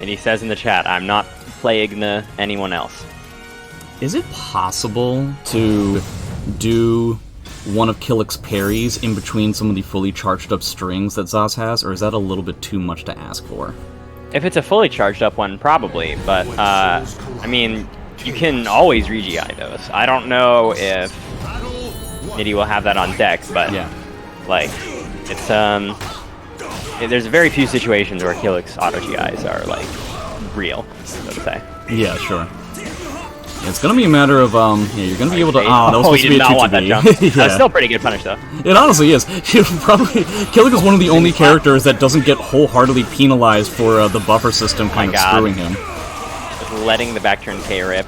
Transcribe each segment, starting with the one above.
And he says in the chat, I'm not playing anyone else. Is it possible to do one of Killick's parries in between some of the fully charged up strings that Zos has, or is that a little bit too much to ask for? If it's a fully charged up one, probably, but, I mean, you can always re-GI those. I don't know if Nitty will have that on deck, but, yeah. Like, it's, there's very few situations where Killick's auto-GIs are, like, real, so to say. Yeah, sure. It's gonna be a matter of, yeah, you're gonna be able to, that was supposed to be a 2-2-B. Yeah. That's still pretty good punish, though. It honestly is. Killick is one of the only characters that doesn't get wholeheartedly penalized for the buffer system kind of screwing him. Just letting the back turn K rip.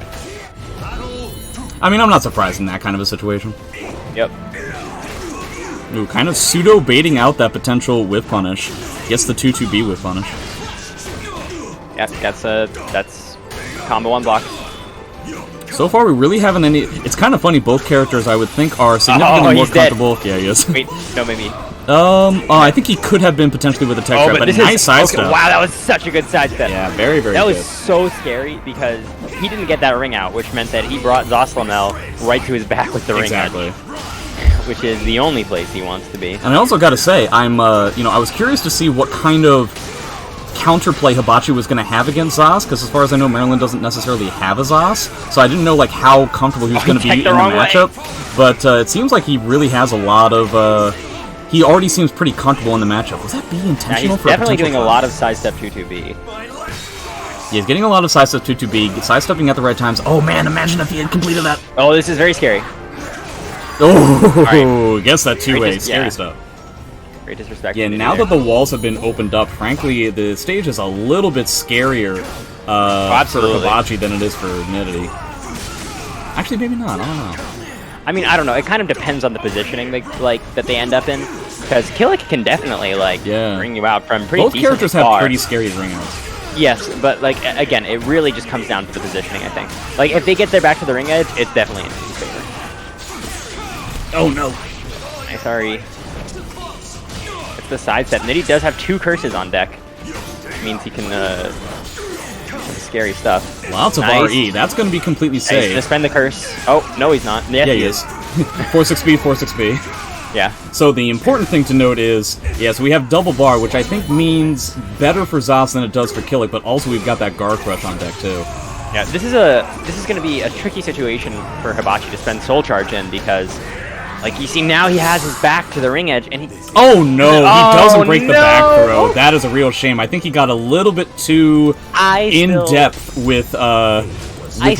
I mean, I'm not surprised in that kind of a situation. Yep. Ooh, kind of pseudo-baiting out that potential whiff punish. Gets the 2-2-B whiff punish. Yep, that's combo 1 block. So far, we really haven't any... It's kind of funny, both characters, I would think, are significantly more comfortable... Dead. Yeah, he is. Wait, no, maybe. I think he could have been potentially with a tech trap, but a nice sidestep. Wow, that was such a good sidestep. Yeah, very, very good. That was so scary, because he didn't get that ring out, which meant that he brought Zoslamel right to his back with the ring out. Exactly. Which is the only place he wants to be. And I also gotta say, I was curious to see what kind of counterplay Hibachi was going to have against Zos, because as far as I know, Maryland doesn't necessarily have a Zos, so I didn't know like how comfortable he was going to be in the matchup. But it seems like he really has a lot of. He already seems pretty comfortable in the matchup. Was that B intentional? He's definitely doing a lot of sidestep 2-2-B. Yeah, he's getting a lot of sidestep 2-2-B, sidestepping at the right times. Oh man, imagine if he had completed that. Oh, this is very scary. Oh, right. Guess that two-way, scary stuff. Great disrespect. Yeah, now that the walls have been opened up, frankly, the stage is a little bit scarier for Hibachi than it is for Nitty. Actually, maybe not. I don't know. I mean, I don't know. It kind of depends on the positioning that they end up in. Because Killick can definitely bring you out from pretty. Both characters have pretty scary ring outs. Yes, but again, it really just comes down to the positioning. I think. Like if they get their back to the ring edge, it's definitely in his favor. Oh no! I'm sorry. It's the sidestep. Nitty does have 2 curses on deck, which means he can scary stuff. Lots of RE. That's going to be completely safe. He's gonna spend the curse. Oh no, he's not. Yes, he is. 4-6B, 4-6B. Yeah. So the important thing to note is, yes, we have double bar, which I think means better for Zos than it does for Killick, but also we've got that guard crush on deck too. Yeah, this is going to be a tricky situation for Hibachi to spend soul charge in because, like you see now he has his back to the ring edge and he. Oh no, he doesn't break the back throw. That is a real shame. I think he got a little bit too in depth with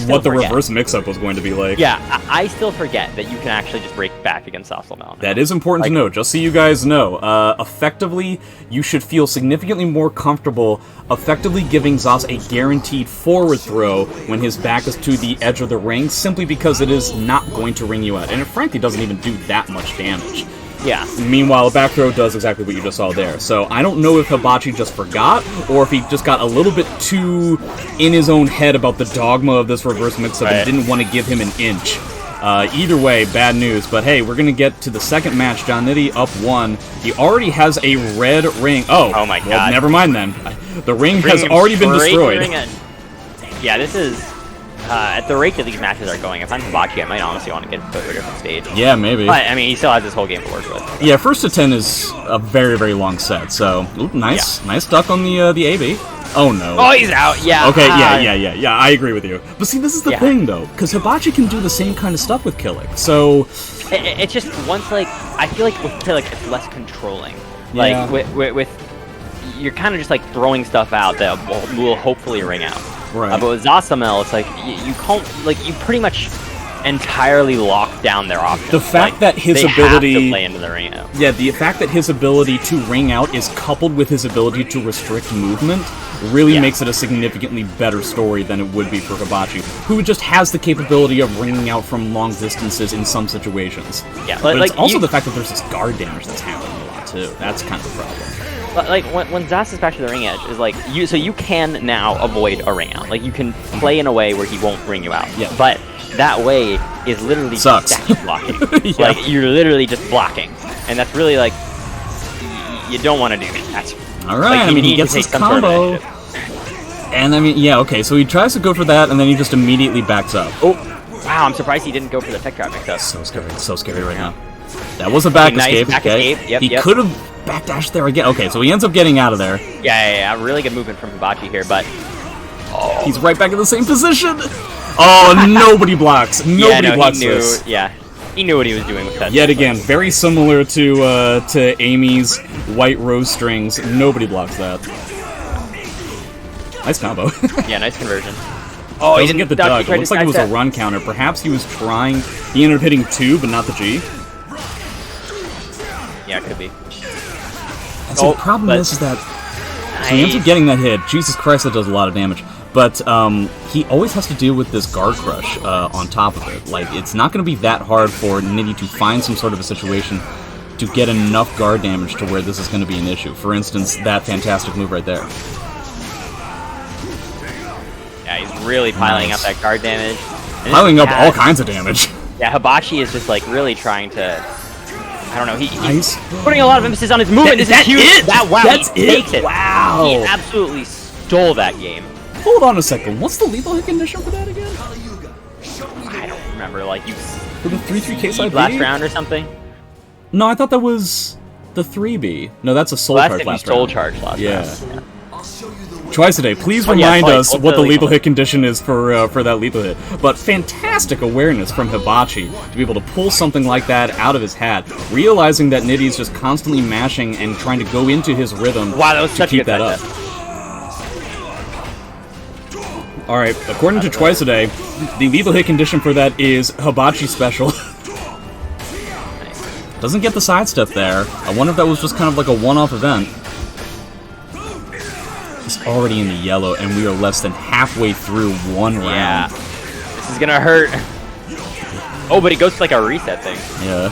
what the reverse mix-up was going to be like. Yeah, I still forget that you can actually just break back against Soslamel. That is important to know, just so you guys know. Effectively, you should feel significantly more comfortable effectively giving Zos a guaranteed forward throw when his back is to the edge of the ring, simply because it is not going to ring you out. And it frankly doesn't even do that much damage. Yeah. Meanwhile, a back throw does exactly what you just saw there. So I don't know if Hibachi just forgot, or if he just got a little bit too in his own head about the dogma of this reverse mix-up and didn't want to give him an inch. Either way, bad news. But hey, we're going to get to the second match. Jonnitti up 1. He already has a red ring. Oh my God. Well, never mind then. The ring has already been destroyed. Yeah, this is... at the rate that these matches are going, if I'm Hibachi, I might honestly want to get put to a different stage. Yeah, maybe. But, I mean, he still has this whole game to work with. Yeah, 1st to 10 is a very, very long set, so nice duck on the AB. Oh no. Oh, he's out, yeah. Okay, yeah, I agree with you. But see, this is the thing, though, because Hibachi can do the same kind of stuff with Killick, so... It's just, once, I feel like with Killick, it's less controlling. Like, with you're kind of just, throwing stuff out that will hopefully ring out. Right. But with Zoslamel, it's you can't, you pretty much entirely lock down their options. The fact that his ability have to play into the ring out. Yeah, the fact that his ability to ring out is coupled with his ability to restrict movement really makes it a significantly better story than it would be for Hibachi, who just has the capability of ringing out from long distances in some situations. Yeah, but it's also the fact that there's this guard damage that's happening a lot too. That's kind of the problem. But when Zos is back to the ring edge, is so you can now avoid a ring out. You can play in a way where he won't ring you out. Yeah. But that way is literally just static blocking. You're literally just blocking, and that's really you don't want to do that. All right, I mean he gets his combo. And I mean, yeah, okay, so he tries to go for that, and then he just immediately backs up. Oh, wow, I'm surprised he didn't go for the tech drop mix up. So scary right now. That was a back escape, back okay? escape. Yep, he could have backdashed there again. Okay, so he ends up getting out of there. Yeah, really good movement from Hibachi here, but... Oh. He's right back in the same position! Oh, nobody blocks. Nobody blocks this. Yeah, he knew what he was doing with that. Yet again, very similar to Amy's white rose strings. Nobody blocks that. Nice combo. Yeah, nice conversion. Oh, he didn't get the duck. It looks like it was a run counter. Perhaps he was trying... He ended up hitting 2, but not the G. Yeah, it could be. And so the problem is that... So he ends up getting that hit. Jesus Christ, that does a lot of damage. But he always has to deal with this guard crush on top of it. Like, it's not going to be that hard for Nitty to find some sort of a situation to get enough guard damage to where this is going to be an issue. For instance, that fantastic move right there. Yeah, he's really piling up that guard damage. Piling up all kinds of damage. Yeah, Hibachi is just like really trying to... I don't know, he's putting a lot of emphasis on his movement. This is huge. Wow, he takes it. Wow. He absolutely stole that game. Hold on a second. What's the lethal hit condition for that again? I don't remember, like, you... For the 3-3 side last round or something? No, I thought that was the 3B. No, that's a soul charge last round. Soul charge last round. Yeah. Twice a day. Please remind us what the lethal hit condition is for that lethal hit. But fantastic awareness from Hibachi to be able to pull something like that out of his hat, realizing that Nitty's just constantly mashing and trying to go into his rhythm to keep that up. Alright, according to Twice a Day, the lethal hit condition for that is Hibachi special. Doesn't get the sidestep there. I wonder if that was just kind of like a one-off event. He's already in the yellow, and we are less than halfway through one round. Yeah. This is gonna hurt. Oh, but it goes to like a reset thing. Yeah.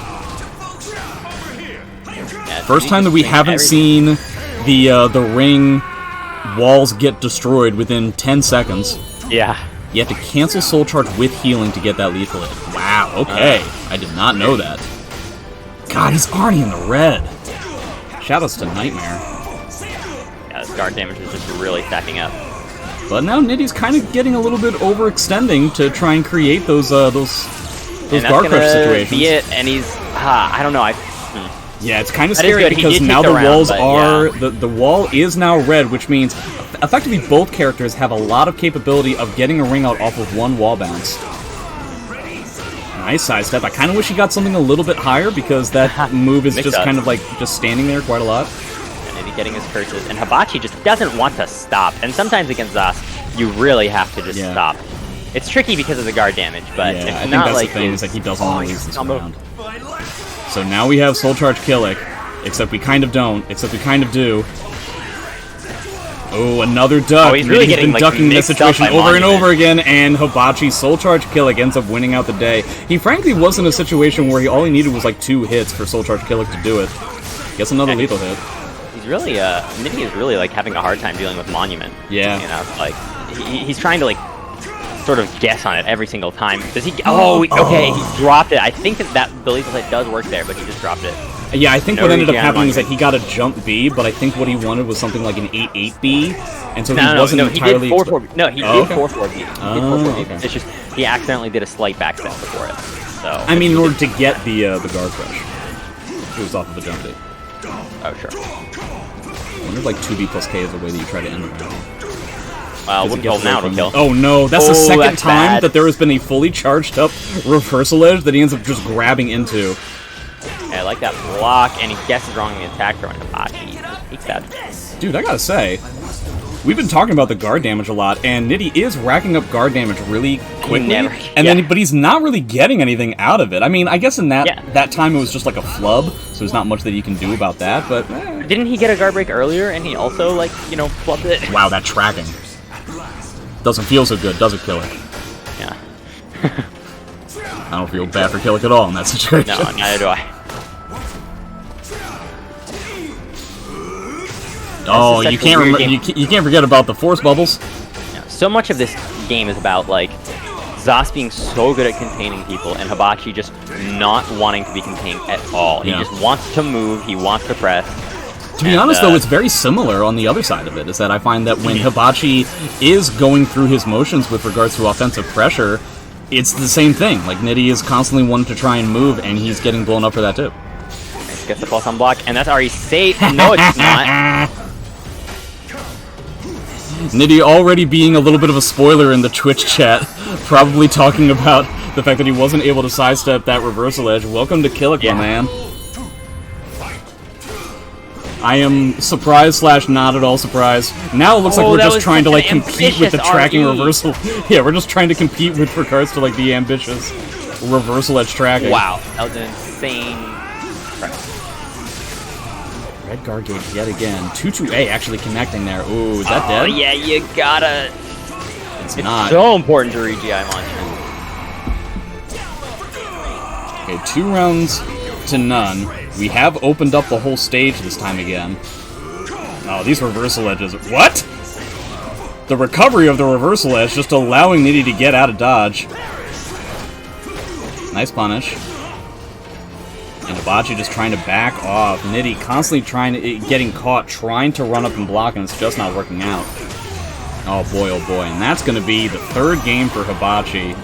First time that we haven't seen the ring walls get destroyed within 10 seconds. Yeah. You have to cancel soul charge with healing to get that lethal hit. Wow, okay. I did not know that. God, he's already in the red. Shoutouts to Nightmare. Yeah, this guard damage is just really stacking up. But now Nitty's kind of getting a little bit overextending to try and create those guard crush situations. Be it, and he's I don't know. Yeah, it's kind of scary because now the walls are the wall is now red, which means effectively both characters have a lot of capability of getting a ring out off of one wall bounce. Nice sidestep. I kind of wish he got something a little bit higher because that move is just kind of like just standing there quite a lot. And maybe getting his curses. And Hibachi just doesn't want to stop. And sometimes against us, you really have to just stop. It's tricky because of the guard damage, but it's I think not that's like the thing, is that he doesn't want to lose this round. So now we have Soul Charge Killick, except we kind of don't, except we kind of do. Oh, another duck. Oh, he's really getting, been ducking this situation over and over again, and Hibachi Soul Charge Killick ends up winning out the day. He frankly was in a situation where all he needed was like 2 hits for Soul Charge Killick to do it. Gets another lethal hit. He's really, Nitty is really like having a hard time dealing with Monument. Yeah. You know, like, he's trying to like sort of guess on it every single time. Does he? Oh, okay, he dropped it. I think that the lethal hit does work there, but he just dropped it. Yeah, I think what ended up happening is that he got a jump B, but I think what he wanted was something like an 8-8B, and so he wasn't entirely... He did 4-4B. No, he did 4-4B. He did 4-4B. Okay. It's just, he accidentally did a slight backstep before it. So I mean, in order to get the guard crush. It was off of a jump B. Oh, sure. I wonder if like 2B plus K is the way that you try to end the round. Well, wouldn't hold now to kill. Oh no, that's the second time that there has been a fully charged up reversal edge that he ends up just grabbing into. Yeah, I like that block, and he guesses wrong in the attack throw, and Hibachi just takes that. Dude, I gotta say, we've been talking about the guard damage a lot, and Nitty is racking up guard damage really quickly, but he's not really getting anything out of it. I mean, I guess in that time it was just like a flub, so there's not much that you can do about that, but... Didn't he get a guard break earlier, and he also, like, you know, flubbed it? Wow, that tracking. Doesn't feel so good, does it, Killick? Yeah. I don't feel bad for Killick at all in that situation. No, neither do I. Oh, you can't forget about the force bubbles. Yeah, so much of this game is about like Zos being so good at containing people and Hibachi just not wanting to be contained at all. He just wants to move, he wants to press. To be honest, though, it's very similar on the other side of it, is that I find that when Hibachi is going through his motions with regards to offensive pressure, it's the same thing. Like, Nitty is constantly wanting to try and move, and he's getting blown up for that, too. Gets the pulse on block, and that's already safe. No, it's not. Nitty already being a little bit of a spoiler in the Twitch chat, probably talking about the fact that he wasn't able to sidestep that reversal edge. Welcome to Killick, my man. I am surprised / not at all surprised. Now it looks like we're just trying to like compete with the tracking reversal. Yeah, we're just trying to compete with regards to like the ambitious reversal edge tracking. Wow, that was an insane. Red guard gauge yet again. 2-2A actually connecting there. Ooh, is that dead? Oh yeah, you gotta. It's not. So important to re-GI Monument. Okay, 2 rounds to none. We have opened up the whole stage this time again. Oh, these reversal edges. What? The recovery of the reversal edge, just allowing Nitty to get out of dodge. Nice punish. And Hibachi just trying to back off. Nitty constantly getting caught, trying to run up and block, and it's just not working out. Oh boy, and that's going to be the 3rd game for Hibachi.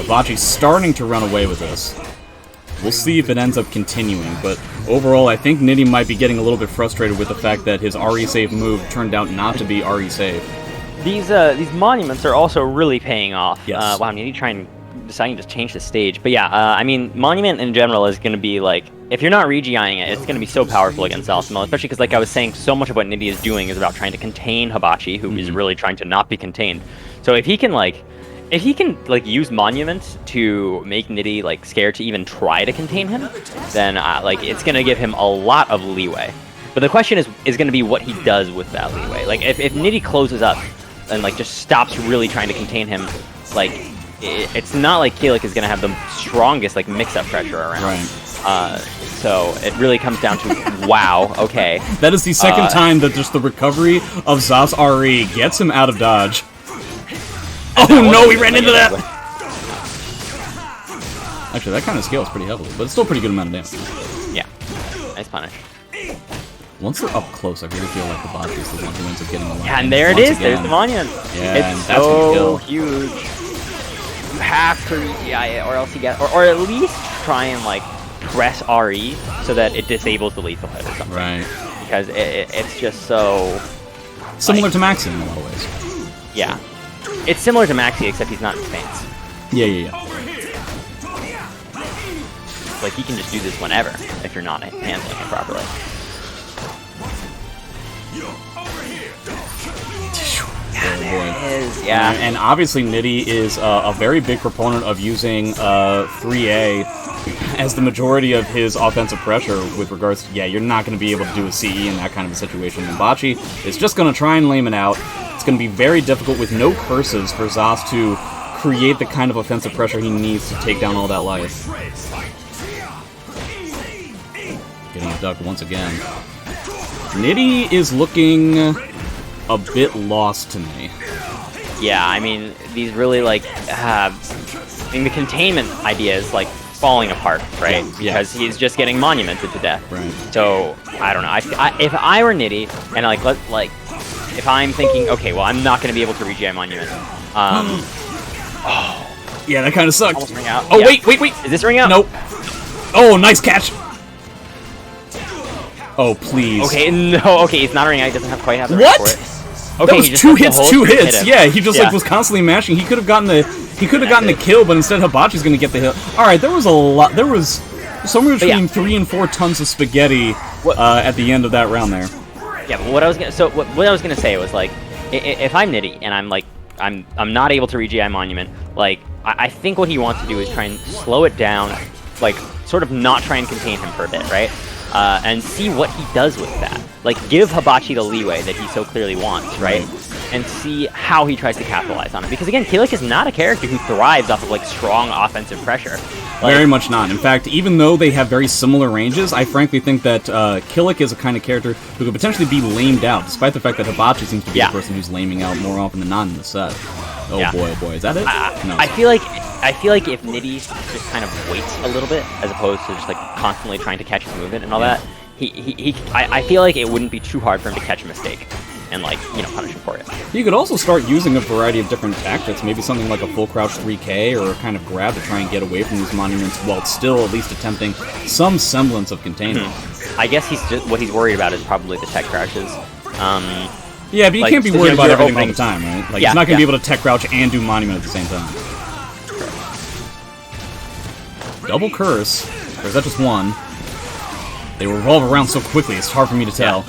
Hibachi's starting to run away with this. We'll see if it ends up continuing, but overall, I think Nitty might be getting a little bit frustrated with the fact that his RE save move turned out not to be RE save. These monuments are also really paying off. Yes. Wow, Nitty deciding to change the stage. But yeah, I mean, Monument in general is going to be like, if you're not re-GIing it, it's going to be so powerful against Alcemel, especially because, like I was saying, so much of what Nitty is doing is about trying to contain Hibachi, who is really trying to not be contained. So if he can use Monument to make Nitty like scared to even try to contain him, then like it's going to give him a lot of leeway. But the question is going to be what he does with that leeway. Like if Nitty closes up and like just stops really trying to contain him, like it's not like Killick is going to have the strongest like mix-up pressure around. Right. So it really comes down to, wow, okay. That is the second time that just the recovery of Zas RE gets him out of dodge. Oh no, he ran into that! Actually, that kind of scales pretty heavily, but it's still a pretty good amount of damage. Yeah. Nice punish. Once they're up close, I really feel like Hibachi is the one who ends up getting a lot. Yeah, and there it is. Again. There's the monument. Yeah, it's and that's so huge. You have to re-GI it, or else you get, or at least try and like press RE so that it disables the lethal hit or something. Right. Because it's just so similar to Maxi in a lot of ways. Yeah. It's similar to Maxi, except he's not in stance. Yeah. Like, he can just do this whenever, if you're not handling it properly. Yeah. And obviously Nitty is a very big proponent of using 3A as the majority of his offensive pressure with regards to, you're not going to be able to do a CE in that kind of a situation. Hibachi is just going to try and lame it out. It's going to be very difficult with no curses for Zas to create the kind of offensive pressure he needs to take down all that life. Getting a duck once again. Nitty is looking a bit lost to me. Yeah, I mean, these really, like, I mean, the containment idea is, like, falling apart, right? Yeah. Because he's just getting monumented to death. Right. So, I don't know. If I were Nitty, and, if I'm thinking, okay, well, I'm not going to be able to re-GI monument. Yeah, that kind of sucked. Almost ring out. Oh, yeah. wait. Is this ring out? Nope. Oh, nice catch. Oh, please. Okay, no, okay, it's not a ring out. He doesn't quite have the what? ring for it. Okay, that was he just two took the whole hits. screen and hit him. Yeah, he just like was constantly mashing. He could have gotten the kill, but instead Hibachi's going to get the hit. All right, there was a lot. There was somewhere between 3 and 4 tons of spaghetti at the end of that round there. Yeah, but what I was gonna say was like, if I'm Nitty and I'm not able to re-GI monument, like I think what he wants to do is try and slow it down, like sort of not try and contain him for a bit, right? And see what he does with that. Like, give Hibachi the leeway that he so clearly wants, right? And see how he tries to capitalize on it. Because, again, Killick is not a character who thrives off of, like, strong offensive pressure. Like, very much not. In fact, even though they have very similar ranges, I frankly think that Killick is a kind of character who could potentially be lamed out, despite the fact that Hibachi seems to be the person who's laming out more often than not in the set. Oh boy. Is that it? No. I feel like if Nitty just kind of waits a little bit, as opposed to just like constantly trying to catch his movement and all that, I feel like it wouldn't be too hard for him to catch a mistake and, like, you know, punish him for it. You could also start using a variety of different tactics, maybe something like a full crouch 3K or a kind of grab to try and get away from these monuments while still at least attempting some semblance of containment. I guess what he's worried about is probably the tech crouches. Yeah, but you like, can't be worried about everything all the openings. time, right? Like, he's not going to be able to tech crouch and do monument at the same time. Double curse. Or is that just one? They revolve around so quickly, it's hard for me to tell.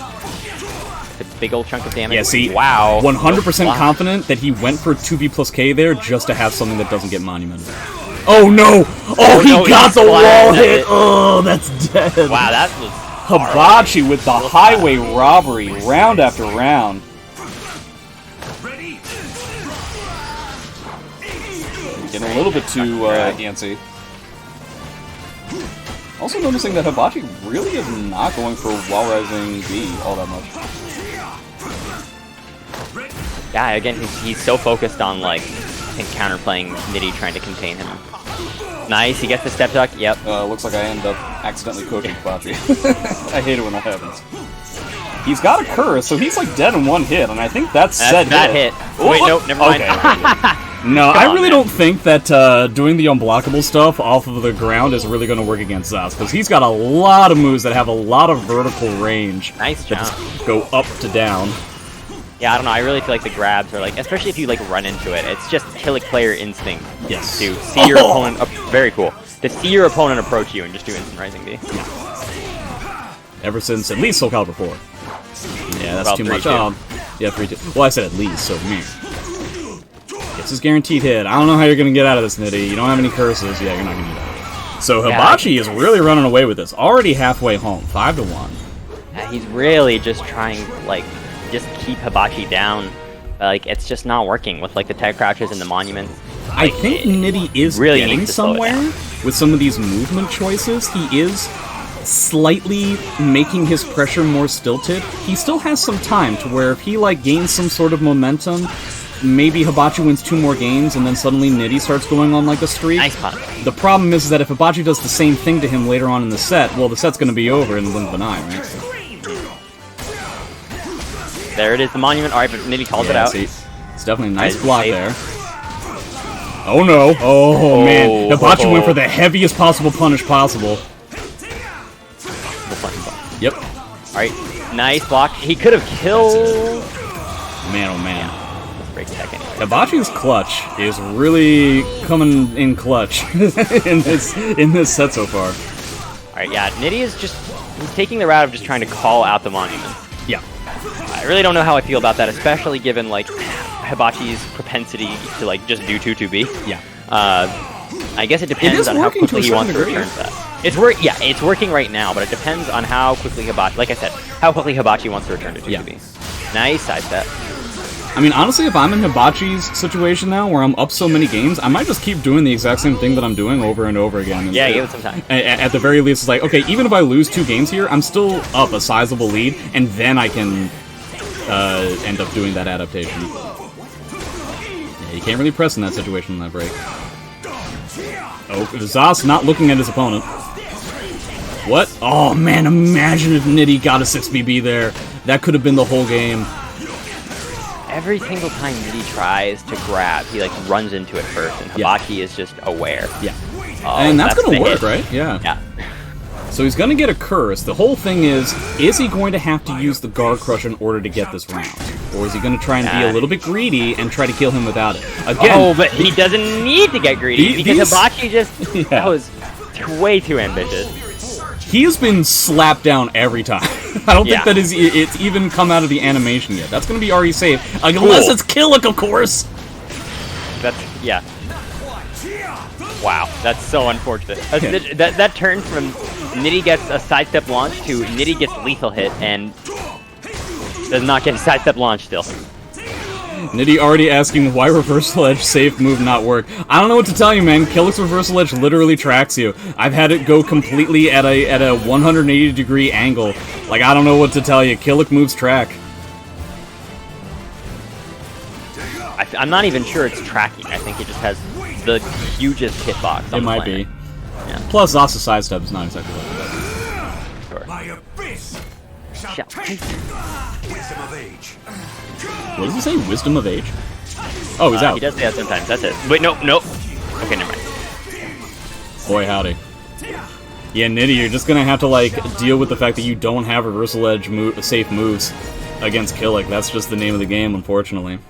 A big old chunk of damage. Yeah, see, wow. 100% confident that he went for 2B plus K there just to have something that doesn't get monumented. Oh no! Oh, he got the wall hit! Oh, that's dead! Wow, that was... Hibachi with the highway robbery, round after round. Getting a little bit too antsy. Also noticing that Hibachi really is not going for wall rising B all that much. Yeah, again, he's so focused on, like, I think counterplaying Nitty trying to contain him. Nice, he gets the step duck, yep. Looks like I end up accidentally cooking Hibachi. I hate it when that happens. He's got a curse, so he's like dead in one hit, and I think that's that hit. Oh, wait, nope, never mind. Okay. No, I really don't think that doing the unblockable stuff off of the ground is really going to work against Zas, because he's got a lot of moves that have a lot of vertical range. Nice that jump. just go up to down. Yeah, I don't know, I really feel like the grabs are like, especially if you like run into it, it's just killick player instinct. Yes. To see your opponent, very cool. To see your opponent approach you and just do instant rising B. Yeah. Ever since at least Soul Calibur 4. Yeah, that's well, too much. 3-2. Yeah, 3-2. Well, I said at least, so man. Gets his guaranteed hit. I don't know how you're going to get out of this, Nitty. You don't have any curses. Yeah, you're not going to get out of it. So Hibachi is really running away with this. Already halfway home. 5-1. Yeah, he's really just trying, like, just keep Hibachi down. Like, it's just not working with, like, the tech crouches and the monuments. Like, I think Nitty is really getting somewhere with some of these movement choices. He is slightly making his pressure more stilted. He still has some time to where if he, like, gains some sort of momentum, maybe Hibachi wins 2 more games, and then suddenly Nitty starts going on, like, a streak. Nice punish. The problem is that if Hibachi does the same thing to him later on in the set, well, the set's going to be over in the blink of an eye, right? There it is, the monument. Alright, but Nitty calls it out. See, it's definitely a nice block there. Oh no! Oh man! Hibachi went for the heaviest possible punish possible. Yep. Alright, nice block. He could have killed... Man, oh man. Yeah, let's break tech anyway. Hibachi's clutch is really coming in clutch in this set so far. Alright, yeah, Nitty is just... He's taking the route of just trying to call out the monument. Yeah. I really don't know how I feel about that, especially given, like, Hibachi's propensity to, like, just do 2-2B. Yeah. I guess it depends on how quickly he wants to return to that. It's working right now, but it depends on how quickly Hibachi, like I said, how quickly Hibachi wants to return to 2-2B. Yeah. Nice side step. I mean, honestly, if I'm in Hibachi's situation now, where I'm up so many games, I might just keep doing the exact same thing that I'm doing over and over again. Yeah, give it some time. At the very least, it's like, okay, even if I lose 2 games here, I'm still up a sizable lead, and then I can end up doing that adaptation. Yeah, you can't really press in that situation in that break. Oh, Zas not looking at his opponent. What? Oh man, imagine if Nitty got a 6BB there. That could have been the whole game. Every single time Nitty tries to grab, he like runs into it first, and Hibachi is just aware. Yeah. And that's gonna work, right? Yeah. Yeah. So he's gonna get a curse. The whole thing is he going to have to use the Guard Crush in order to get this round? Or is he gonna try and be a little bit greedy and try to kill him without it? Again, oh, but he doesn't need to get greedy, because Hibachi just, that was way too ambitious. He has been slapped down every time. I don't think that it's even come out of the animation yet. That's gonna be already safe. Unless it's Killick, of course! That's, yeah. Wow, that's so unfortunate. That turn from Nitty gets a sidestep launch to Nitty gets lethal hit and does not get a sidestep launch still. Nitty already asking why reversal edge safe move not work. I don't know what to tell you, man. Killick's reversal edge literally tracks you. I've had it go completely at a 180-degree angle. Like, I don't know what to tell you. Killick moves track. I'm not even sure it's tracking. I think it just has the hugest hitbox on the planet. It might be. Yeah. Plus, Zasa sidestep is not exactly what it does. Sure. shall taste it. What does he say? Wisdom of age? Oh, he's out. He does say that sometimes. That's it. Wait, no. Okay, never mind. Boy, howdy. Yeah, Nitty, you're just gonna have to, like, deal with the fact that you don't have reversal edge safe moves against Killick. That's just the name of the game, unfortunately.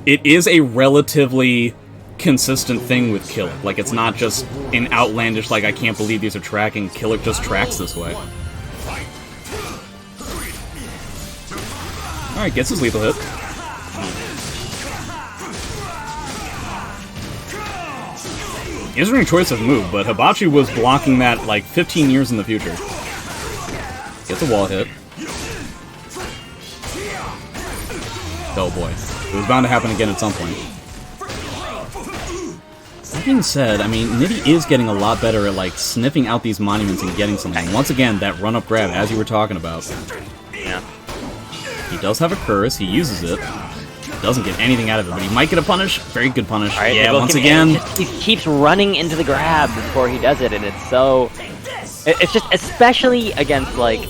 It is a relatively consistent thing with Killick. Like, it's not just an outlandish, like, I can't believe these are tracking. Killick just tracks this way. Alright, gets his lethal hit. He doesn't really choice of move, but Hibachi was blocking that, like, 15 years in the future. Gets a wall hit. Oh boy. It was bound to happen again at some point. That being said, I mean, Nitty is getting a lot better at, like, sniffing out these monuments and getting something. Once again, that run-up grab, as you were talking about. Yeah. He does have a curse, he uses it. Doesn't get anything out of it, but he might get a punish. Very good punish. Right, yeah, once again. He keeps running into the grab before he does it, and it's so... It's just, especially against, like,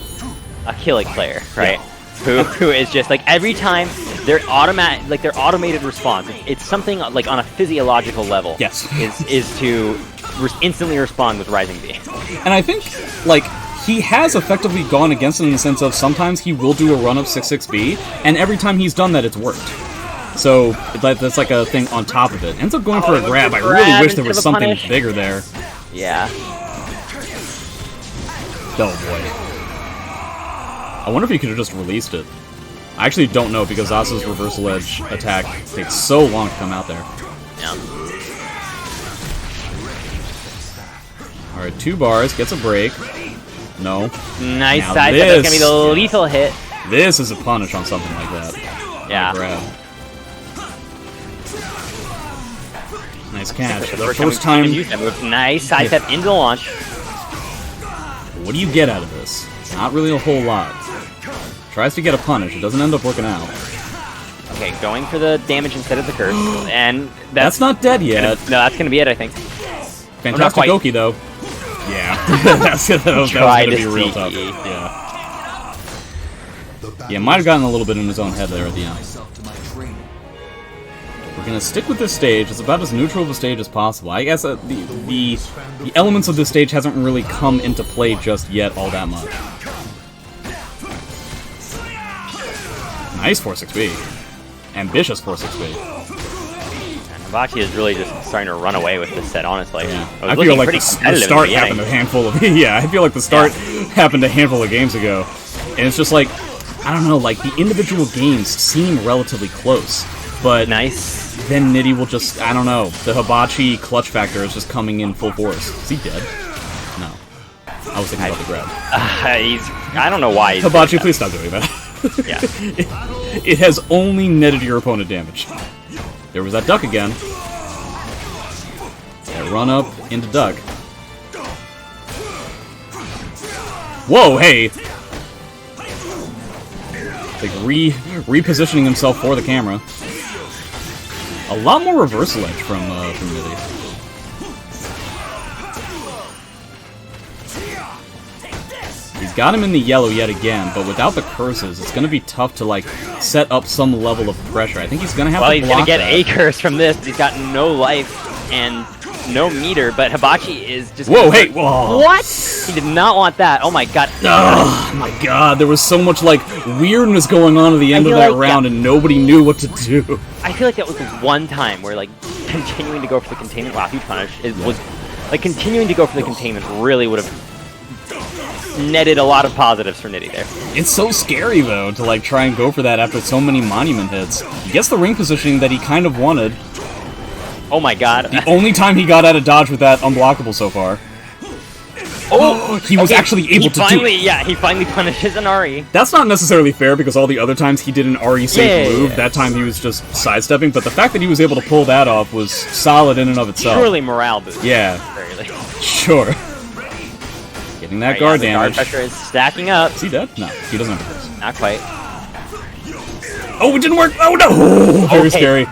a Killick player, right? Yeah. Who is just, like, every time their automated response, it's something, like, on a physiological level. Yes. is to instantly respond with Rising B. And I think, like, he has effectively gone against it in the sense of sometimes he will do a run-up 6-6B, and every time he's done that, it's worked. So, that's like a thing on top of it. Ends up going for a grab. I really wish there was something bigger there. Yeah. Oh boy. I wonder if he could have just released it. I actually don't know, because Asa's reversal edge attack takes so long to come out there. Yeah. Alright, 2 bars, gets a break. No. Nice Now side step. That's gonna be the lethal hit. This is a punish on something like that. Yeah. Grab. Nice catch. The The first time. Nice side step into the launch. What do you get out of this? Not really a whole lot. Tries to get a punish. It doesn't end up working out. Okay, going for the damage instead of the curse, and that's not dead yet. No, that's gonna be it, I think. Fantastic Oki though. Yeah, that was gonna be real tough. Yeah. Yeah, might have gotten a little bit in his own head there at the end. We're gonna stick with this stage. It's about as neutral of a stage as possible. I guess the elements of this stage hasn't really come into play just yet all that much. Nice 4-6B. Ambitious 4-6B. Hibachi is really just starting to run away with this set, honestly. Yeah. I feel like the start happened a handful of... yeah, I feel like the start happened a handful of games ago. And it's just like, I don't know, like, the individual games seem relatively close. But then Nitty will just, I don't know, the Hibachi clutch factor is just coming in full force. Is he dead? No. I was thinking about the grab. I don't know why he's Hibachi, please stop doing that. Yeah. It has only netted your opponent damage. There was that duck again. That run up into duck. Whoa, hey! Like repositioning himself for the camera. A lot more reversal edge from Nitty. He's got him in the yellow yet again, but without the curses, it's going to be tough to, like, set up some level of pressure. I think he's going to have to block that. Well, he's going to get a curse from this. He's got no life and no meter, but Hibachi is just... Whoa, hey! Whoa. What? He did not want that. Oh my god. Oh my god, there was so much, like, weirdness going on at the end of that round, and nobody knew what to do. I feel like that was the one time where, like, continuing to go for the containment... Wow, huge punish. Was, like, continuing to go for the containment really would have netted a lot of positives for Nitty there. It's so scary, though, to, like, try and go for that after so many monument hits. He gets the ring positioning that he kind of wanted. Oh my god. The only time he got out of dodge with that unblockable so far. Oh, he was actually able to do it. Yeah, he finally punishes an RE. That's not necessarily fair, because all the other times he did an RE safe move, that time he was just sidestepping, but the fact that he was able to pull that off was solid in and of itself. Surely morale boost. Yeah. Sure. Getting that guard damage. Guard pressure is stacking up. Is he dead? No, he doesn't have a curse. Not quite. Oh, it didn't work! Oh no! Very scary.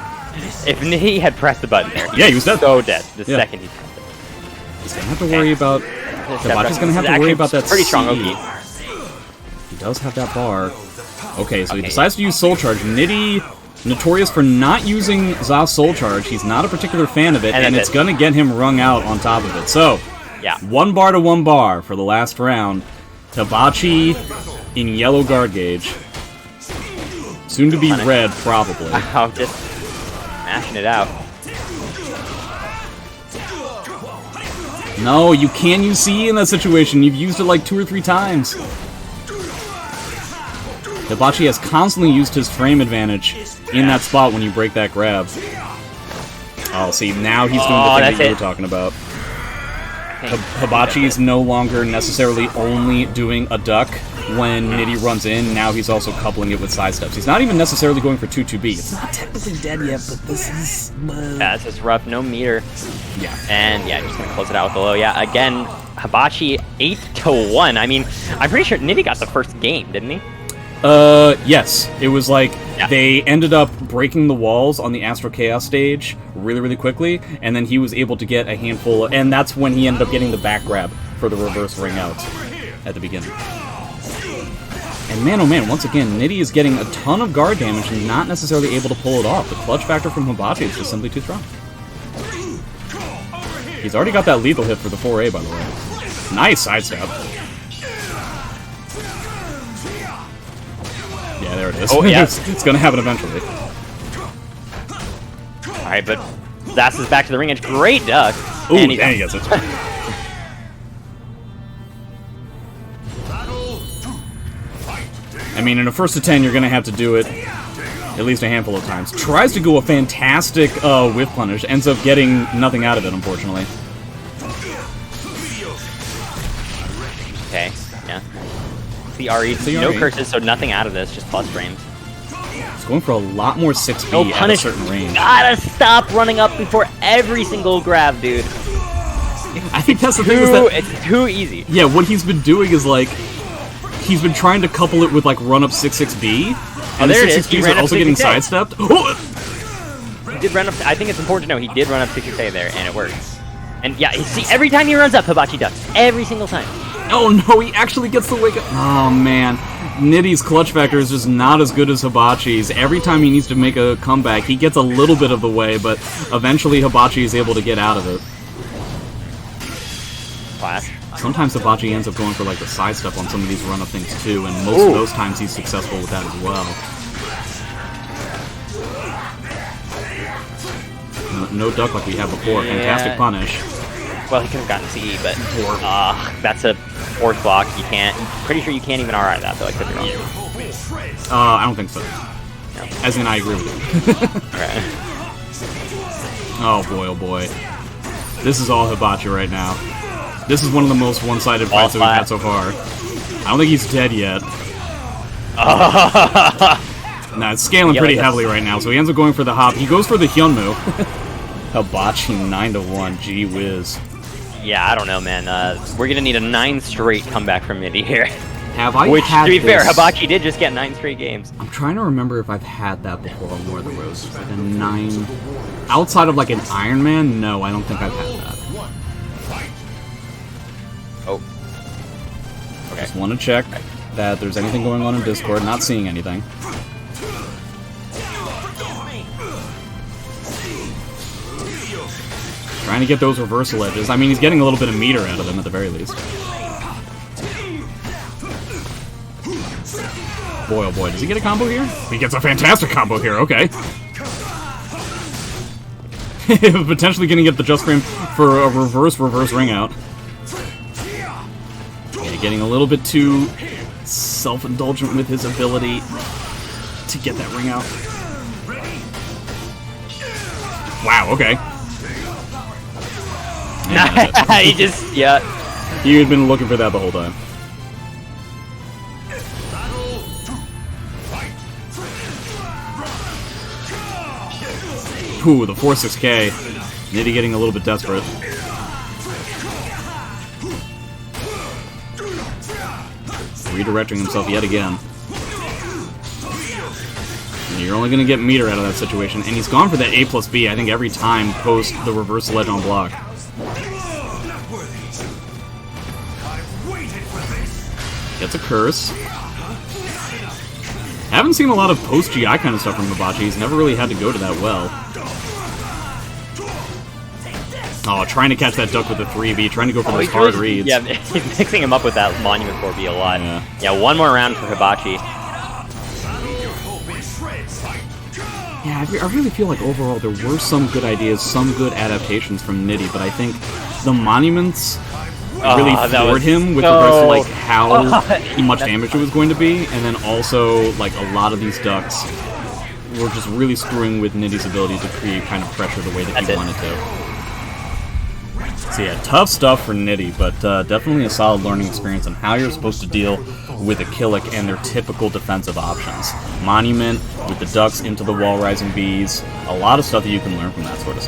If Nitty had pressed the button there, he was dead. So dead. The second he pressed it. He's gonna have to worry about... Hibachi's gonna have to worry about that pretty strong Oki. does have that bar. Okay, so he decides to use Soul Charge. Nitty, notorious for not using Zos Soul Charge. He's not a particular fan of it, and it's going to get him wrung out on top of it. So, yeah, 1 bar to 1 bar for the last round. Hibachi in yellow guard gauge. Soon to be red, probably. I'm just mashing it out. No, you can use CE in that situation. You've used it like 2 or 3 times. Hibachi has constantly used his frame advantage in that spot when you break that grab. Oh, see, now he's doing the thing that you were talking about. Hibachi is no longer necessarily only doing a duck when Nitty runs in. Now he's also coupling it with side steps. He's not even necessarily going for 2-2B. It's not technically dead yet, but this is... Yeah, this is rough. No meter. Yeah. And yeah, just gonna close it out with the low. Yeah, again, Hibachi 8-1. I mean, I'm pretty sure Nitty got the first game, didn't he? Yes. It was like, they ended up breaking the walls on the Astro Chaos stage really, really quickly, and then he was able to get a handful, and that's when he ended up getting the back grab for the reverse ring out at the beginning. And man, oh man, once again, Nitty is getting a ton of guard damage and not necessarily able to pull it off. The clutch factor from Hibachi is just simply too strong. He's already got that lethal hit for the 4A, by the way. Nice sidestep. Yeah, there it is. Oh, yeah. It's gonna happen eventually. Alright, but Zas is back to the ring edge. Great duck. Ooh, and he gets it. I mean, in a first to 10, you're gonna have to do it at least a handful of times. Tries to go a fantastic whiff punish, ends up getting nothing out of it, unfortunately. Okay, yeah. The RE, no curses, so nothing out of this, just plus frames. It's going for a lot more 6B at a certain range. Gotta stop running up before every single grab, dude. I think that's the thing is that... It's too easy. Yeah, what he's been doing is, like, he's been trying to couple it with, like, run up 6-6B, and the 6-6Bs are also getting sidestepped. Oh! He did run up, I think it's important to know, he did run up 6-6A there, and it works. And yeah, you see, every time he runs up, Hibachi ducks. Every single time. Oh no, he actually gets the wake up. Oh man. Nitty's clutch factor is just not as good as Hibachi's. Every time he needs to make a comeback, he gets a little bit of the way, but eventually Hibachi is able to get out of it. Flash. Sometimes Hibachi ends up going for like the sidestep on some of these run-up things too, and most of those times he's successful with that as well. No duck like we had before. Fantastic punish. Well, he could have gotten CE, but that's a fourth block. You can't. I'm pretty sure you can't even RI that, though. I could be wrong. I don't think so. No. As in, I agree with you. Right. Oh boy, oh boy. This is all Hibachi right now. This is one of the most one-sided fights that we've had so far. I don't think he's dead yet. Nah, it's scaling pretty heavily right now, so he ends up going for the hop. He goes for the Hyunmu. Hibachi 9-1, gee whiz. Yeah, I don't know, man. We're gonna need a 9 straight comeback from Nitty here. Have I Which, had to be this... fair, Hibachi did just get 9 straight games. I'm trying to remember if I've had that before on War of the Roses. Like a 9... Outside of like an Iron Man, no, I don't think I've had that. Oh. Okay. Just want to check that there's anything going on in Discord. Not seeing anything. Trying to get those reversal edges. I mean, he's getting a little bit of meter out of them at the very least. Boy, oh boy, does he get a combo here? He gets a fantastic combo here, okay. Potentially gonna get the just frame for a reverse ring out. Yeah, getting a little bit too self-indulgent with his ability to get that ring out. Wow, okay. He just, yeah. He had been looking for that the whole time. Ooh, the 4-6K. Nitty getting a little bit desperate. Redirecting himself yet again. And you're only going to get meter out of that situation. And he's gone for that A+B, I think, every time post the reversal edge on block. Gets a curse. Haven't seen a lot of post-GI kind of stuff from Hibachi. He's never really had to go to that well. Oh, trying to catch that duck with a 3B, trying to go for those hard reads. Yeah, he's mixing him up with that Monument 4B a lot. Yeah. Yeah, one more round for Hibachi. Yeah, I really feel like overall there were some good ideas, some good adaptations from Nitty, but I think the Monuments really floored him with regards to like how much damage it was going to be, and then also like a lot of these ducks were just really screwing with Nitty's ability to create kind of pressure the way that he wanted to. So yeah, tough stuff for Nitty, but definitely a solid learning experience on how you're supposed to deal with a Killick and their typical defensive options. Monument with the ducks into the wall rising bees, a lot of stuff that you can learn from that sort of stuff.